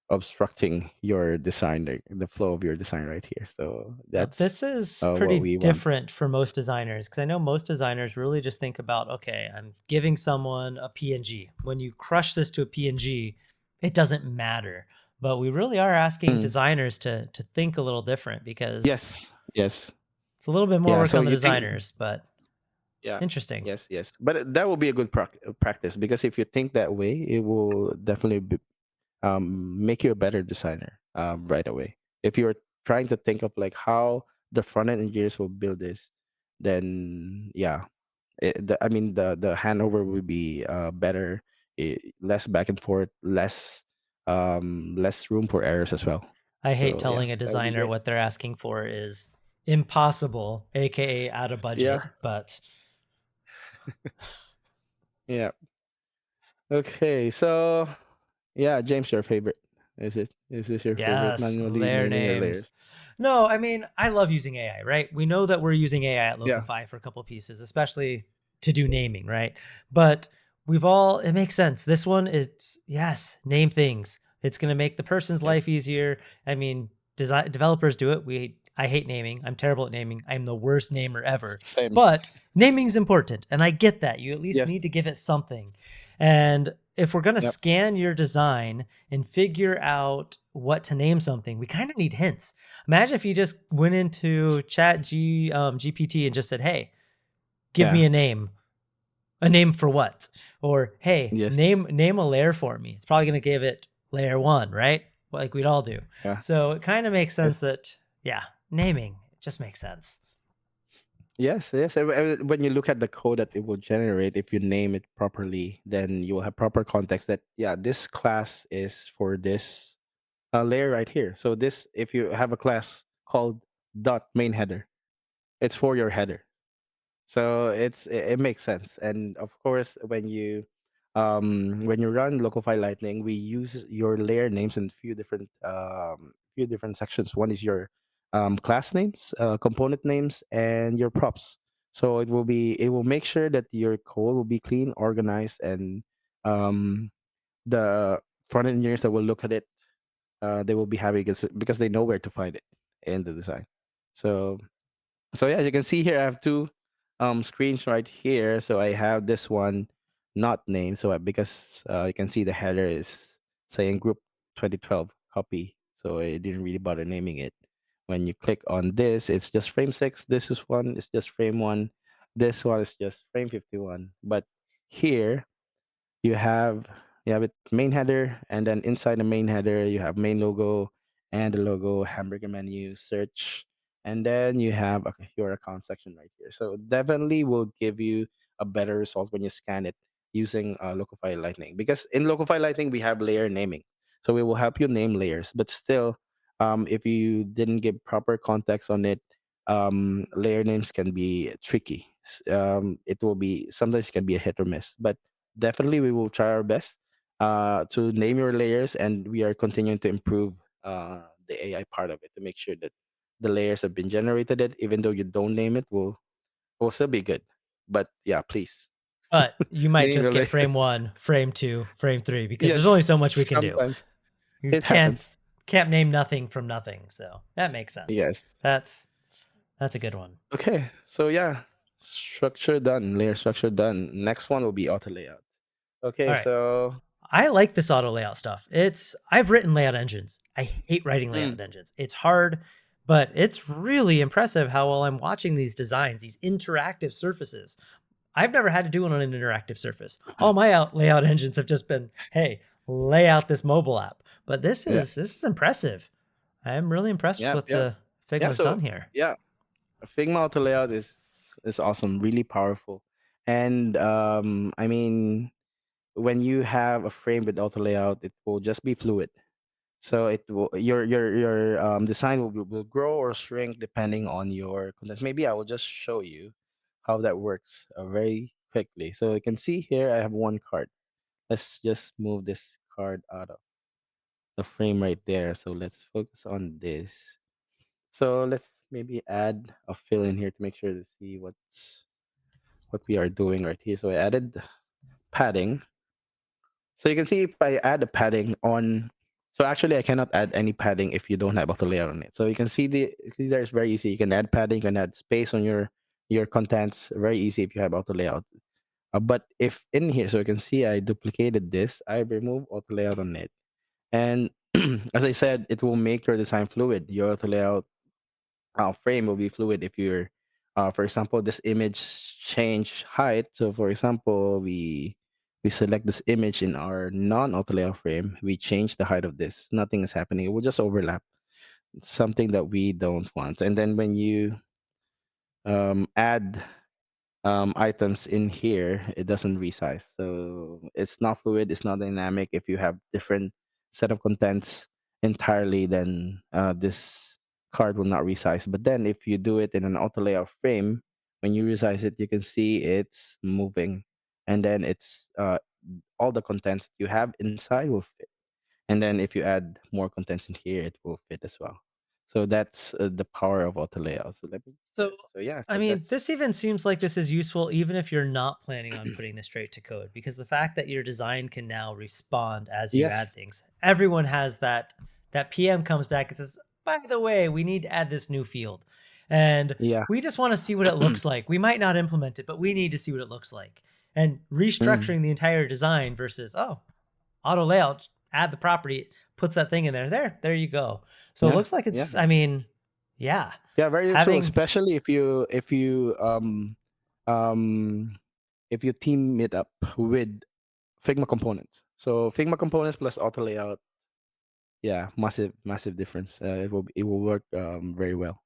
obstructing your design, the flow of your design right here. So Now, that's this is what pretty we want. different for most designers because I know most designers really just think about, okay, I'm giving someone a PNG. When you crush this to a PNG, it doesn't matter. But we really are asking Mm. designers to think a little different because Yes, yes, it's a little bit more yeah. work So on the you think, designers, but yeah, interesting. yes, yes. But that will be a good practice, because if you think that way, it will definitely make you a better designer right away. If you're trying to think of like how the front end engineers will build this, then yeah, I mean the handover will be better, less back and forth, less room for errors as well. I hate So yeah, telling a that would be designer great. what they're asking for is impossible, aka out of Yeah, budget, but yeah. Okay, so yeah, James, your favorite? Is this your favorite, yes, manually layer naming your names. layers? No, I mean, I love using AI, right? We know that we're using AI at Yeah, Locofy for a couple pieces, especially to do naming, right? But it makes sense. This one, it's, yes, name things. It's going to make the person's yep, life easier. I mean, developers do it. I hate naming. I'm terrible at naming. I'm the worst namer ever. same. But naming's important, and I get that. You at least Yes, need to give it something. And if we're going to yep, scan your design and figure out what to name something, we kind of need hints. Imagine if you just went into GPT and just said, "Hey, give yeah, me a name. A name for what?" Or, "Hey, yes, name a layer for me." It's probably going to give it layer 1, right? Like we'd all do. yeah, So it kind of makes sense yes. that, yeah, naming it just makes sense. Yes, yes. When you look at the code that it will generate, if you name it properly, then you will have proper context that, yeah, this class is for this layer right here. So this, if you have a class called dot main header, it's for your header. So it makes sense. And of course, when you run Locofy Lightning, we use your layer names in few different sections. One is your class names, component names, and your props. So it will make sure that your code will be clean, organized, and um, the front end engineers that will look at it, they will be happy because they know where to find it in the design. So yeah, you can see here I have two screens right here. So I have this one not named, so because you can see the header is saying group 2012 copy, so I didn't really bother naming it. When you click on this, it's just frame 6. This is one, it's just frame 1. This one is just frame 51. But here you have it main header, and then inside the main header you have main logo and the logo, hamburger menu, search, and then you have your account section right here. So definitely will give you a better result when you scan it using Locofy Lightning, because in Locofy Lightning we have layer naming, so we will help you name layers. But still, if you didn't give proper context on it, layer names can be tricky. It will be sometimes it can be a hit or miss, but definitely we will try our best to name your layers, and we are continuing to improve the AI part of it to make sure that the layers have been generated. It even though you don't name it, will still be good. But yeah, please But you might name just your get layers. frame 1, frame 2, frame 3 because there's Yes, only so much we can do. sometimes You it can't happens. name nothing from nothing, so that makes sense. Yes. That's that's a good one. Okay. So yeah, structure done. Layer structure done. Next one will be auto layout. Okay. All right. So I like this auto layout stuff. I've written layout engines. I hate writing mm, layout engines. It's hard, but it's really impressive how while I'm watching these designs, these interactive surfaces. I've never had to do it on an interactive surface. All my layout engines have just been, hey, lay out this mobile app. But yeah, this is impressive. I'm really impressed with yeah, what yeah, the yeah. Figma's done So here. yeah, Figma auto layout is awesome, really powerful. And I mean, when you have a frame with auto layout, it will just be fluid. So it will your design will grow or shrink depending on your contents. Maybe I will just show you how that works very quickly. So you can see here I have one card. Let's just move this card out of the frame right there. So let's focus on this. So let's maybe add a fill in here to make sure to see what we are doing right here. So I added padding. So you can see if I add a padding on, so actually I cannot add any padding if you don't have auto layout on it. So you can see there is very easy. You can add padding, you can add space on your contents. Very easy if you have auto layout. But if in here, so you can see I duplicated this, I remove auto layout on it, and as I said, it will make your design fluid. Your auto layout frame will be fluid if you're for example, this image change height. So for example, we select this image in our non-auto layout frame, we change the height of this, nothing is happening, it will just overlap. It's something that we don't want. And then when you add items in here, it doesn't resize. So it's not fluid, it's not dynamic. If you have different set of contents entirely, then this card will not resize. But then if you do it in an auto layout frame, when you resize it, you can see it's moving. And then it's all the contents you have inside will fit. And then if you add more contents in here, it will fit as well. So that's the power of auto layout. So let me So, just, so yeah, I so mean, that's this even seems like this is useful even if you're not planning on putting this straight to code, because the fact that your design can now respond as you yes, add things. Everyone has that PM comes back and says, "By the way, we need to add this new field." And yeah. we just want to see what it looks like. We might not implement it, but we need to see what it looks like. And Mm. restructuring the entire design versus, oh, auto layout, add the property, puts that thing in there. There you go. So it Yeah, looks like yeah, it's, I mean, yeah, yeah. Very useful, having especially um if you team it up with Figma components. So Figma components plus auto layout, yeah, massive difference. It will work very well.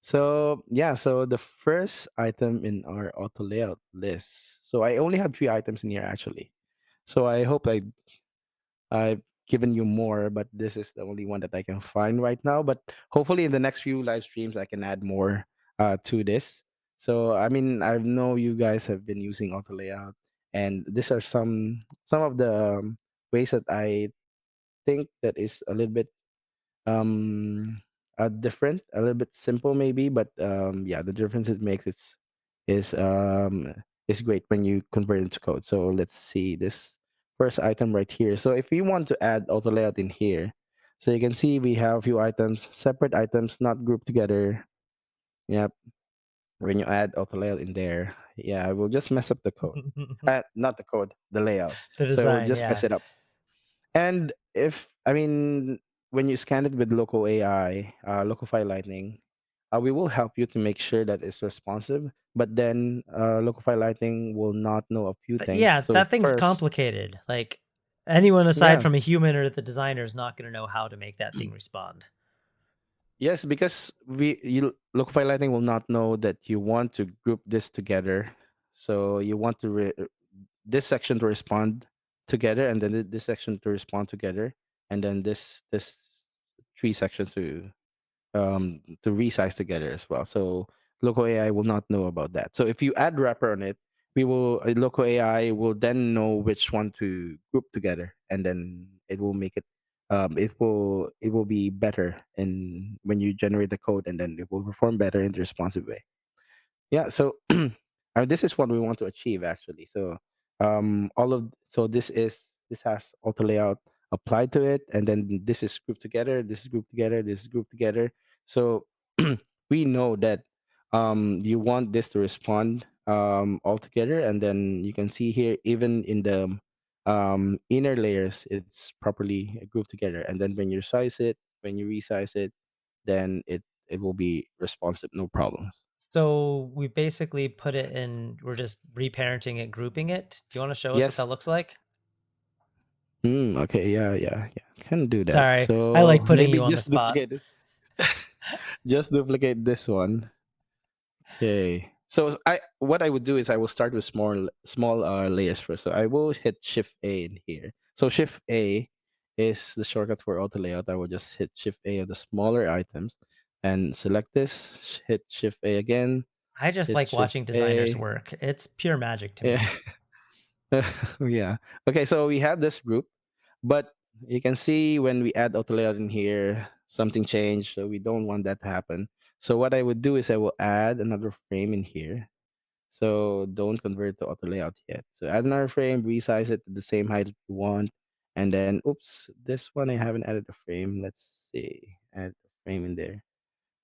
So yeah, so the first item in our auto layout list. So I only have 3 items in here actually. So I hope I've given you more, but this is the only one that I can find right now. But hopefully, in the next few live streams, I can add more to this. So, I mean, I know you guys have been using auto layout, and these are some of the ways that I think that is a little bit um different, a little bit simple maybe, but yeah, the difference it makes is um is great when you convert it into code. So let's see this first item right here. So if you want to add auto layout in here, So you can see we have a few items, separate items, not grouped together. Yep. When you add auto layout in there, yeah, it will just mess up the code. Not the code, the layout. The So it will design, just yeah. mess it up. And if I mean, when you scan it with Loco AI, Locofy Lightning, we will help you to make sure that it's responsive. But then Locofy Lightning will not know a few things. Yeah, So that thing's first, complicated. Like, anyone aside yeah, from a human or the designer is not gonna know how to make that thing respond. yes, because Locofy Lightning will not know that you want to group this together. So you want to this section to respond together, and then this section to respond together, and then this three sections to resize together as well. So local AI will not know about that. So if you add wrapper on it, we will local AI will then know which one to group together, and then it will make it. It will be better in when you generate the code, and then it will perform better in the responsive way. Yeah, so this is what we want to achieve actually. So all of so this has auto layout applied to it, and then this is grouped together, this is grouped together, this is grouped together. So we know that you want this to respond all together, and then you can see here even in the inner layers it's properly grouped together, and then when you resize it, then it will be responsive, no problems. So, we basically put it in we're just reparenting it, grouping it. Do you wanna show us what that Yes. looks like? Okay. Yeah. Yeah. Yeah. Can do that. Sorry, I So like putting maybe you on the just spot. duplicate it. Just duplicate this one. Okay. So I what I would do is I will start with small layers first. So I will hit Shift A in here. So Shift A is the shortcut for auto layout. I will just hit Shift A on the smaller items and select this. Hit Shift A again. I just Hit like Shift watching designers A. work. It's pure magic to Yeah. me. Yeah. Okay. So we have this group. But you can see when we add auto layout in here, something changed. So we don't want that to happen. So what I would do is I will add another frame in here. So don't convert to auto layout yet. So add another frame, resize it to the same height that you want. And then, oops, this one I haven't added a frame. Let's see, add a frame in there.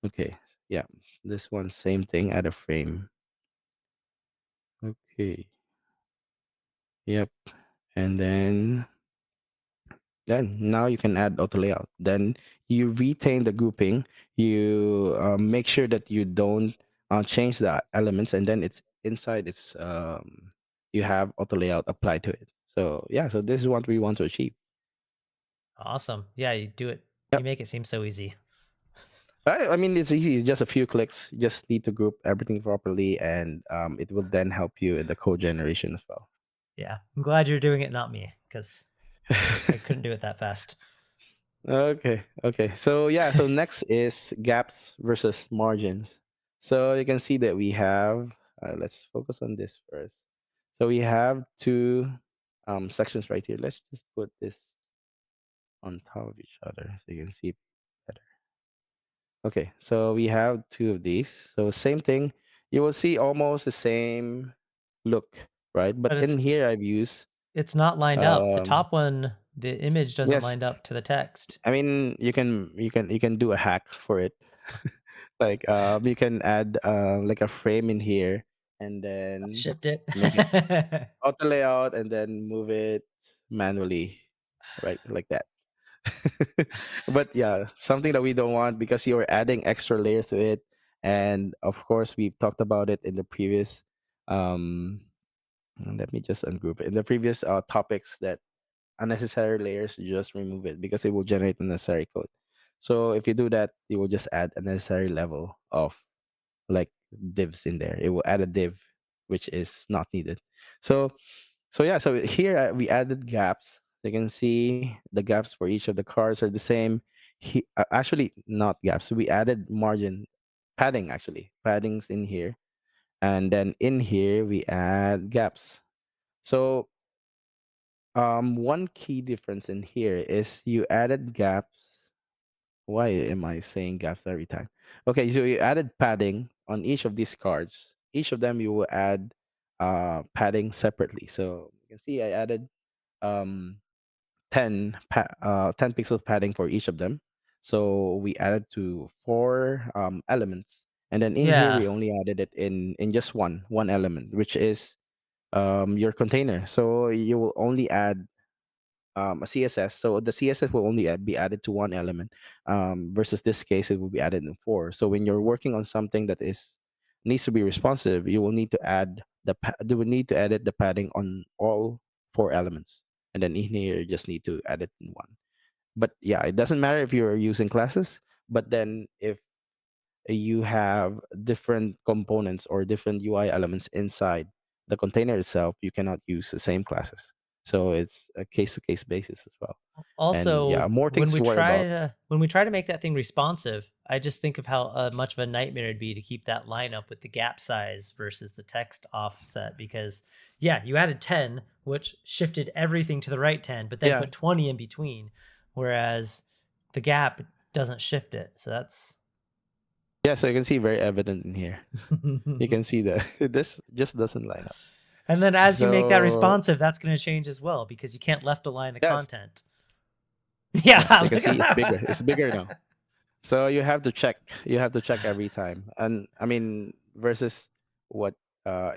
Okay, yeah, this one, same thing, add a frame. Okay, yep. And then now you can add auto layout. Then you retain the grouping. You make sure that you don't change the elements, and then it's inside. You have auto layout applied to it. So yeah, so this is what we want to achieve. Awesome. Yeah, you do it you Yep. make it seem so easy. I mean, it's easy. It's just a few clicks. You just need to group everything properly, and it will then help you in the code generation as well. Yeah, I'm glad you're doing it, not me, 'cause I couldn't do it that fast. Okay, okay. So yeah, so next is gaps versus margins. So you can see that we have, let's focus on this first. So we have two sections right here. Let's just put this on top of each other so you can see better. Okay, so we have two of these. So same thing. You will see almost the same look, right? But But in here I've used, it's not lined up. The um, top one, the image doesn't yes, line up to the text. I mean, you can do a hack for it. Like you can add like a frame in here, and then Shipped it. make it auto layout, and then move it manually, right, like that. But yeah, something that we don't want because you're adding extra layers to it, and of course we've talked about it in the previous. Um, Let me just ungroup it in the previous topics that unnecessary layers, just remove it because it will generate unnecessary code. So if you do that, you will just add a necessary level of like divs in there. It will add a div which is not needed. So yeah, so here we added gaps. You can see the gaps for each of the cars are the same. Actually, not gaps. We added margin padding, actually paddings in here, and then in here we add gaps. So one key difference in here is you added gaps. Why am I saying gaps every time? Okay, so you added padding on each of these cards. Each of them you will add padding separately. So you can see I added um 10 pixels padding for each of them. So we added to four elements, and then in here Yeah. we only added it in just one element, which is your container. So you will only add a CSS. So the CSS will only be added to one element, versus this case it will be added in four. So when you're working on something that is needs to be responsive, you will need to you will need to edit the padding on all four elements, and then in here you just need to add it in one. But yeah, it doesn't matter if you're using classes. But then if you have different components or different UI elements inside the container itself, you cannot use the same classes. So it's a case to case basis as well. And yeah, Also, more things to worry about. when we try to make that thing responsive, I just think of how much of a nightmare it'd be to keep that line up with the gap size versus the text offset. Because yeah, you added 10, which shifted everything to the right 10, but then Yeah. put 20 in between, whereas the gap doesn't shift it. So that's Yeah, so you can see very evident in here. You can see that this just doesn't line up. and then as you make that So responsive, that's going to change as well because you can't left align the yes, content. yes, Yeah, you can look see at it's bigger. It's bigger that. now. So you have to check. You have to check every time. And I mean, versus what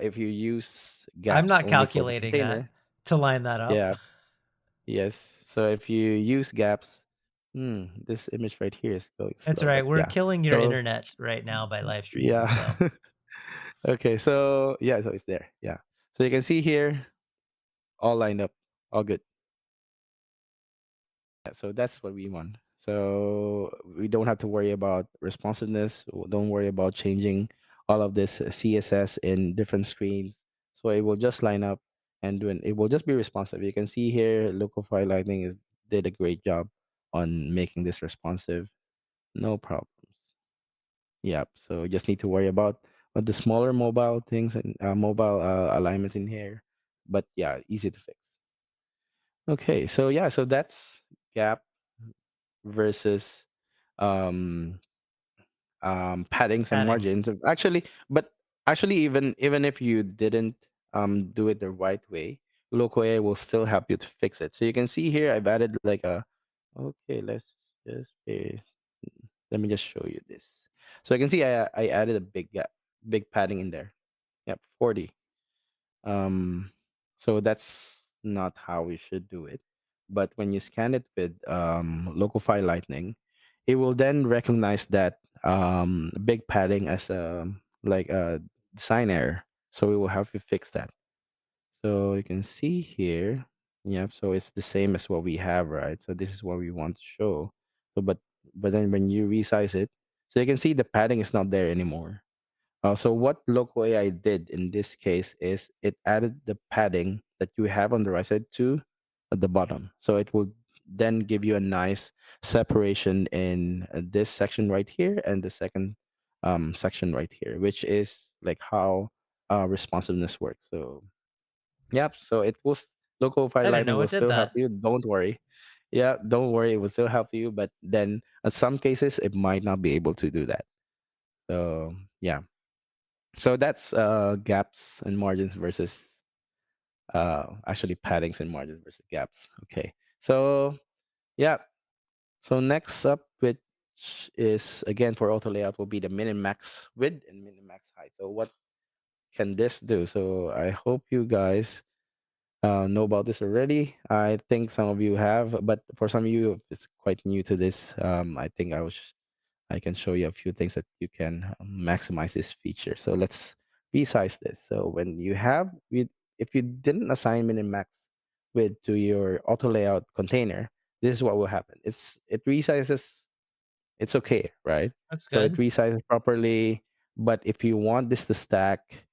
if you use I'm gaps not only for the calculating that container. to line that up. Yeah. Yes. So if you use gaps, this image right here is going That's slow, right. but We're yeah. killing your So internet right now by live streaming. yeah. So Okay. So yeah. So it's there. Yeah. So you can see here, all lined up, all good. Yeah, so that's what we want. So we don't have to worry about responsiveness. Don't worry about changing all of this CSS in different screens. So it will just line up, and when it will just be responsive. You can see here, Locofy Lightning is did a great job on making this responsive. No problems. Yep. So you just need to worry about the smaller mobile things and mobile alignments in here. But yeah, easy to fix. Okay. So yeah. So that's Gap versus um, paddings and padding. margins. Actually, but actually, even if you didn't do it the right way, local AI will still help you to fix it. So you can see here, I've added like a. Okay, let's just let me just show you this. So you can see I added a big gap, big padding in there. Yep, 40. Um, so that's not how we should do it. But when you scan it with Locofy Lightning, it will then recognize that big padding as like a design error. So we will have to fix that. So you can see here, yep. So it's the same as what we have, right? So this is what we want to show. So but then when you resize it, so you can see the padding is not there anymore. So what local AI did in this case is it added the padding that you have on the right side to the bottom. So it will then give you a nice separation in this section right here and the second section right here, which is like how responsiveness works. So yep. So it will local file I didn't lightning know will it did still help that. you. Don't worry. Yeah, don't worry. It will still help you, but then in some cases it might not be able to do that. So yeah. So that's gaps and margins versus actually paddings and margins versus gaps. Okay. So yeah. So next up, which is again for auto layout, will be the min and max width and min and max height. So what can this do? So I hope you guys know about this already. I think some of you have, but for some of you, it's quite new to this. I think I can show you a few things that you can maximize this feature. So let's resize this. So when you have, if you didn't assign min and max width to your auto layout container, this is what will happen. It resizes. It's okay, right? Looks So it good. resizes properly. But if you want this to stack,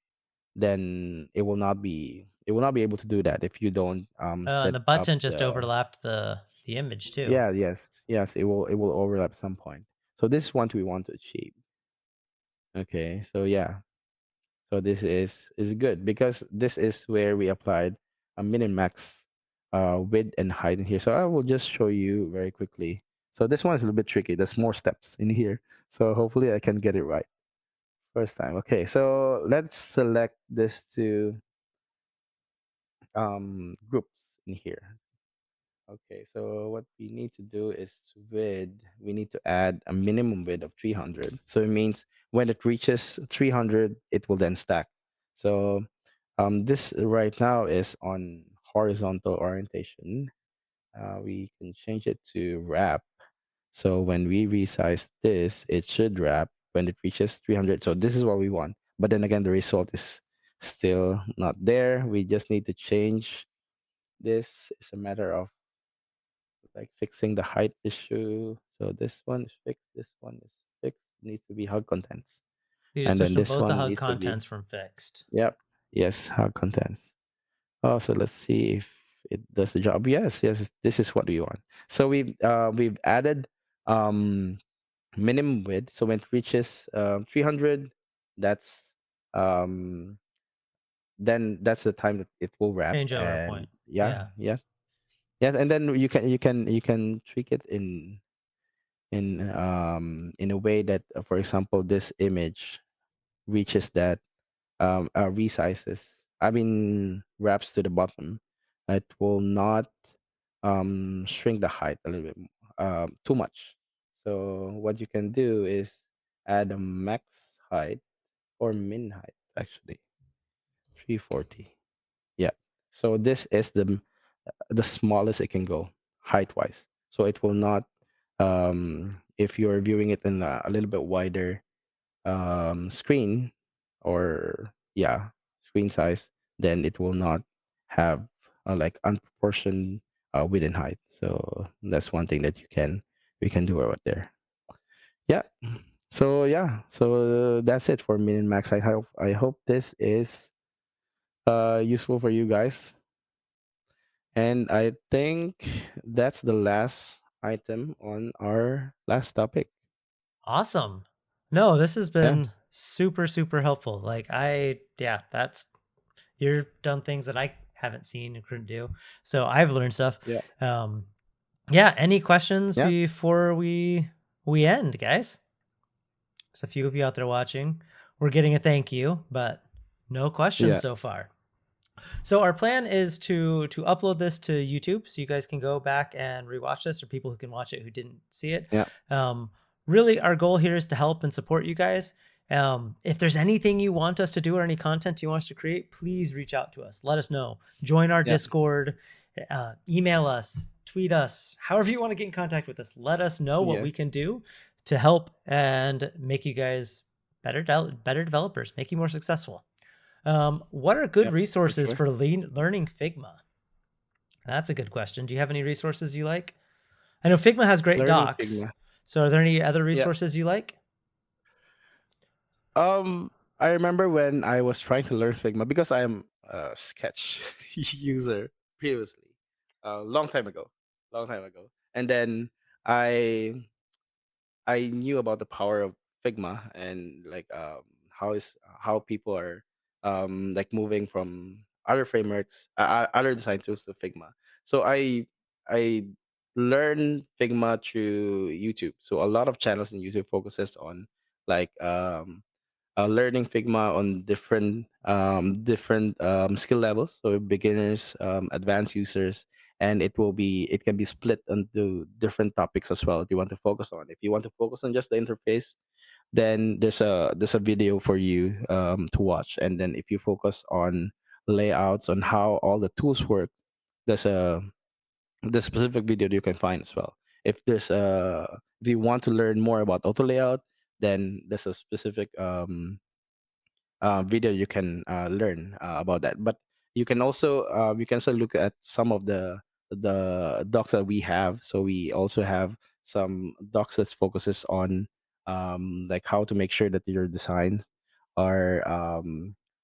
then it will not be able to do that if you don't And set the up button just the. overlapped the image too. Yeah, yes, it will overlap some point. So this is what we want to achieve. Okay, so yeah, so this is good because this is where we applied a min and max width and height in here. So I will just show you very quickly. So this one is a little bit tricky. There's more steps in here, so hopefully I can get it right first time. Okay, so let's select this to groups in here. Okay, so what we need to do is we need to add a minimum width of 300. So it means when it reaches 300, it will then stack. So this right now is on horizontal orientation. We can change it to wrap. So when we resize this, it should wrap when it reaches 300. So this is what we want. But then again, the result is still not there. We just need to change this. It's a matter of like fixing the height issue. So this one is fixed. This one is fixed. Needs to be hug contents. You just And then switched to this both the one hug needs to be, contents from fixed. yep. Yes, hug contents. Oh, so let's see if it does the job. Yes, yes, this is what we want. So we've added um minimum width. So when it reaches 300, that's um then that's the time that it will wrap. Changeover And point. yeah, Yeah. yeah, yes. And then you can tweak it in a way that, for example, this image reaches that resizes, I mean wraps to the bottom. It will not shrink the height a little bit too much. So what you can do is add a max height or min height, actually 340. Yeah, so this is the smallest it can go height wise. So it will not, if you're viewing it in a little bit wider screen, or yeah, screen size, then it will not have like unproportioned width and height. So that's one thing that we can do right there. Yeah. So yeah, so that's it for min and max. I hope this is useful for you guys. And I think that's the last item on our last topic. Awesome. No, this has Yeah, been super, super helpful. Yeah, you're done things that I haven't seen and couldn't do. So I've learned stuff. yeah, Um, yeah. Any questions yeah, before we end, guys? There's a few of you out there watching. We're getting a thank you, but no questions yeah, so far. So our plan is to upload this to YouTube, so you guys can go back and rewatch this, or people who can watch it who didn't see it. yeah, Um, really, our goal here is to help and support you guys. If there's anything you want us to do or any content you want us to create, please reach out to us. Let us know. Join our yeah, Discord, email us, tweet us, however you want to get in contact with us. Let us know what yes, we can do to help and make you guys better developers, make you more successful. What are good yeah, for resources sure. for learning Figma? That's a good question. Do you have any resources you like? I know Figma has great Learning docs. Figma. So are there any other Yeah. resources you like? Um, I remember when I was trying to learn Figma because I am a Sketch user previously, long time ago, and then I I knew about the power of Figma and like how people are like moving from other frameworks, other design tools to Figma. So I learned Figma through YouTube. So a lot of channels in YouTube focuses on like learning Figma on different skill levels. So beginners, advanced users, and it can be split into different topics as well. If you want to focus on, if you want to focus on just the interface, then there's a video for you to watch. And then if you focus on layouts, on how all the tools work, there's a the specific video that you can find as well. If you want to learn more about auto layout, then there's a specific video you can learn about that. But you can also look at some of the docs that we have. So we also have some docs that focuses on like how to make sure that your designs are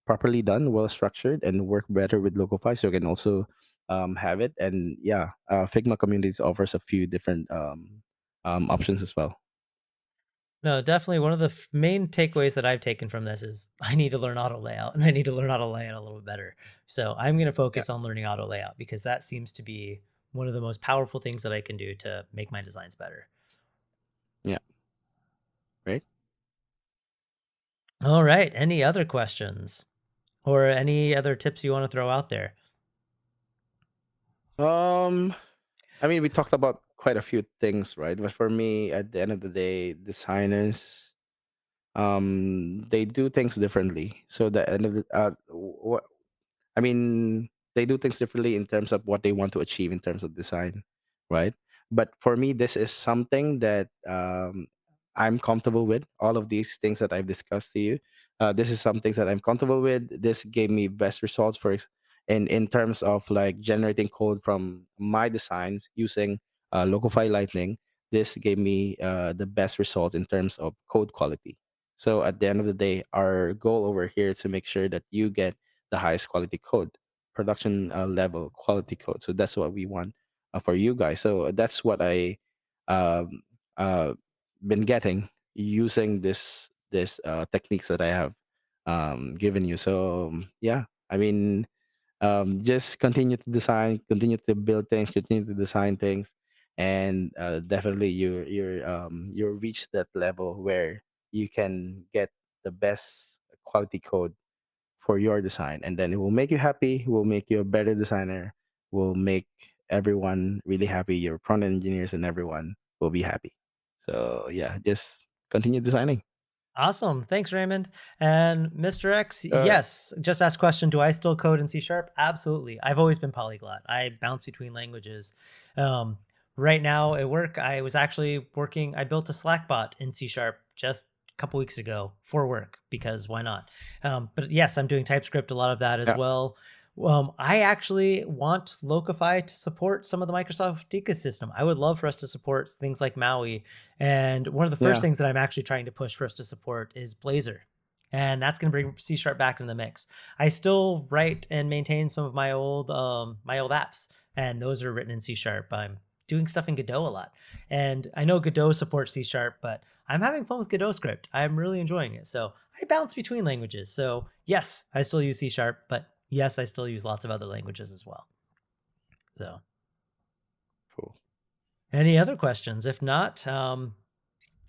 properly done, well structured, and work better with Locofy. So you can also have it. And yeah, Figma Communities offers a few different options as well. No, definitely one of the main takeaways that I've taken from this is I need to learn auto layout and I need to learn how to lay it a little bit better. So I'm going to Yeah, focus on learning auto layout because that seems to be one of the most powerful things that I can do to make my designs better. yeah, right. All right. Any other questions or any other tips you want to throw out there? Um, I mean, we talked about quite a few things, right? But for me, at the end of the day, designers, they do things differently. So the end of the what I mean, they do things differently in terms of what they want to achieve in terms of design, right? But for me, this is something that I'm comfortable with. All of these things that I've discussed to you, this is some things that I'm comfortable with. This gave me best results in terms of like generating code from my designs using Locofy Lightning. This gave me the best results in terms of code quality. So at the end of the day, our goal over here is to make sure that you get the highest quality code, production level quality code. So that's what we want for you guys. So that's what I um, uh, been getting using this techniques that I have given you. So yeah, I mean, just continue to design, continue to build things, continue to design things, and definitely you'll reach that level where you can get the best quality code for your design, and then it will make you happy, will make you a better designer, will make everyone really happy, your front end engineers and everyone will be happy. So yeah, just continue designing. Awesome. Thanks, Raymond. And Mr. X, uh, yes, just asked question, do I still code in C sharp? Absolutely. I've always been polyglot. I bounce between languages. Um, right now at work, I was actually working, I built a Slack bot in C sharp just a couple weeks ago for work because why not? But yes, I'm doing TypeScript, a lot of that as yeah, well. I actually want Locofy to support some of the Microsoft ecosystem. I would love for us to support things like Maui, and one of the first yeah, things that I'm actually trying to push for us to support is Blazor. And that's going to bring C Sharp back into the mix. I still write and maintain some of my old apps, and those are written in C Sharp. I'm doing stuff in Godot a lot, and I know Godot supports C Sharp, but I'm having fun with Godot script. I'm really enjoying it. So I bounce between languages. So yes, I still use C Sharp, but yes, I still use lots of other languages as well. So cool. any other questions? If not,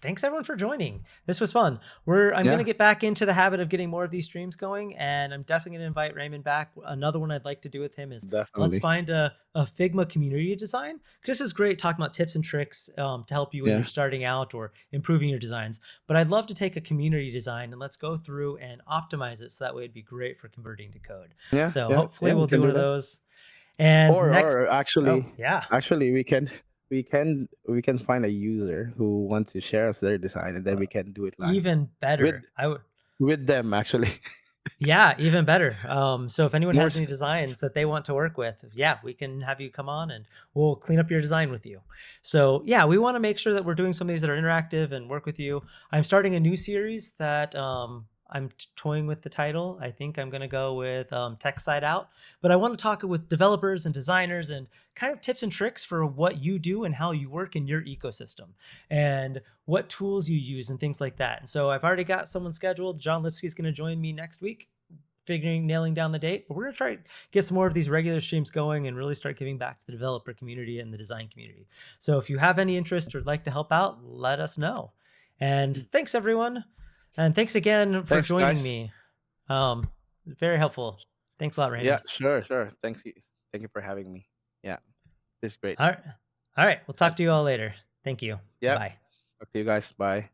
thanks everyone for joining. This was fun. I'm going to Yeah, get back into the habit of getting more of these streams going, and I'm definitely going to invite Raymond back. Another one I'd like to do with him is let's definitely. find a Figma community design. This is great talking about tips and tricks to help you when you're Yeah, starting out or improving your designs. But I'd love to take a community design and let's go through and optimize it so that way it'd be great for converting to code. yeah, So yeah, hopefully yeah, we we'll can do one do of that. those. And next, Or oh actually, yeah, we can find a user who wants to share us their design, and then uh, we can do it live even with better. I would. with them actually. Yeah, even better. So if anyone More has any designs that they want to work with, yeah, we can have you come on and we'll clean up your design with you. So yeah, we want to make sure that we're doing some of these that are interactive and work with you. I'm starting a new series that I'm toying with the title. I think I'm going to go with Tech Side Out, but I want to talk with developers and designers and kind of tips and tricks for what you do and how you work in your ecosystem and what tools you use and things like that. And so I've already got someone scheduled. John Lipsky's going to join me next week, nailing down the date. But we're going to try to get some more of these regular streams going and really start giving back to the developer community and the design community. So if you have any interest or would like to help out, let us know. And thanks everyone. And thanks again for Thanks, joining guys. me. Very helpful. Thanks a lot, Yeah, Raymond. sure, sure. Thank you for having me. Yeah, this is great. All right. All right. We'll talk That's to you all later. Thank you. yeah. Bye. Talk to you guys. Bye.